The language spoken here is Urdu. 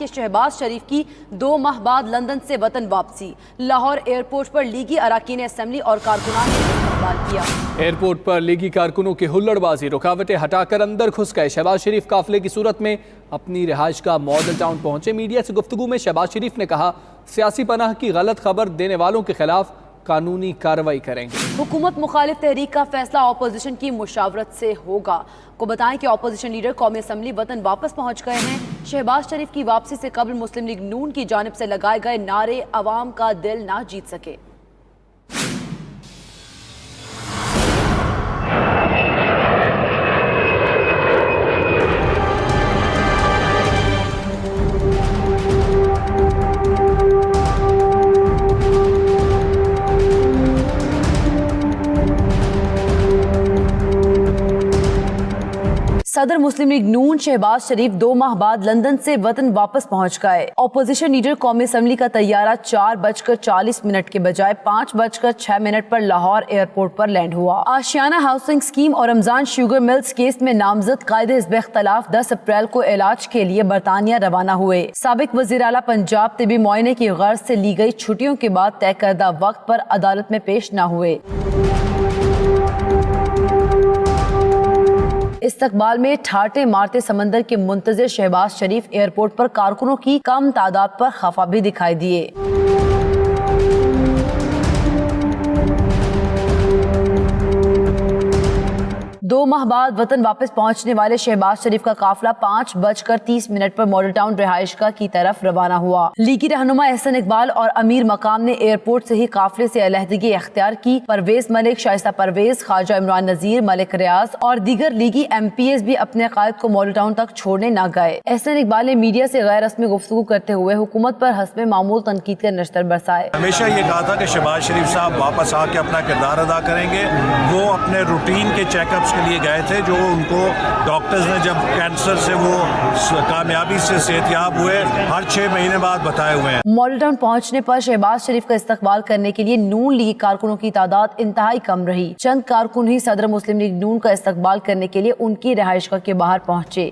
کہ شہباز شریف کی 2 ماہ بعد لندن سے وطن واپسی، لاہور ایئرپورٹ پر لیگی اراکین اسمبلی اور کارکنان نے استقبال کیا۔ ایئرپورٹ پر لیگی کارکنوں کی ہلڑ بازی، رکاوٹیں ہٹا کر اندر گھس گئے۔ شہباز شریف قافلے کی صورت میں اپنی رہائش گاہ ماڈل ٹاؤن پہنچے۔ میڈیا سے گفتگو میں شہباز شریف نے کہا سیاسی پناہ کی غلط خبر دینے والوں کے خلاف قانونی کارروائی کریں گے۔ حکومت مخالف تحریک کا فیصلہ اپوزیشن کی مشاورت سے ہوگا۔ کو بتائیں کہ اپوزیشن لیڈر قومی اسمبلی وطن واپس پہنچ گئے ہیں۔ شہباز شریف کی واپسی سے قبل مسلم لیگ نون کی جانب سے لگائے گئے نعرے عوام کا دل نہ جیت سکے۔ صدر مسلم لیگ نون شہباز شریف 2 ماہ بعد لندن سے وطن واپس پہنچ گئے۔ اپوزیشن لیڈر قومی اسمبلی کا طیارہ 4:40 کے بجائے 5:06 پر لاہور ایئرپورٹ پر لینڈ ہوا۔ آشیانہ ہاؤسنگ اسکیم اور رمضان شوگر ملز کیس میں نامزد قائد حزب اختلاف 10 اپریل کو علاج کے لیے برطانیہ روانہ ہوئے۔ سابق وزیر اعلیٰ پنجاب طبی معائنے کی غرض سے لی گئی چھٹیوں کے بعد طے کردہ وقت پر عدالت میں پیش نہ ہوئے۔ استقبال میں ٹھاٹے مارتے سمندر کے منتظر شہباز شریف ایئرپورٹ پر کارکنوں کی کم تعداد پر خفا بھی دکھائی دیے۔ 2 ماہ بعد وطن واپس پہنچنے والے شہباز شریف کا قافلہ 5:30 پر ماڈل ٹاؤن رہائش گاہ کی طرف روانہ ہوا۔ لیگی رہنما احسن اقبال اور امیر مقام نے ایئرپورٹ سے ہی قافلے سے علیحدگی اختیار کی۔ پرویز ملک، شائستہ پرویز، خواجہ عمران نذیر، ملک ریاض اور دیگر لیگی ایم پی ایز بھی اپنے قائد کو ماڈل ٹاؤن تک چھوڑنے نہ گئے۔ احسن اقبال نے میڈیا سے غیر رسمی گفتگو کرتے ہوئے حکومت پر حسب معمول تنقید کے نشتر برسائے۔ ہمیشہ یہ کہا تھا کہ شہباز شریف صاحب واپس آ کے اپنا کردار ادا کریں گے۔ وہ اپنے روٹین کے چیک اپس کے لیے گئے تھے جو ان کو ڈاکٹرز نے جب کینسر سے وہ کامیابی سے صحتیاب ہوئے ہر 6 مہینے بعد بتائے ہوئے ہیں۔ ماڈل ٹاؤن پہنچنے پر شہباز شریف کا استقبال کرنے کے لیے نون لیگ کارکنوں کی تعداد انتہائی کم رہی۔ چند کارکن ہی صدر مسلم لیگ نون کا استقبال کرنے کے لیے ان کی رہائش گاہ کے باہر پہنچے۔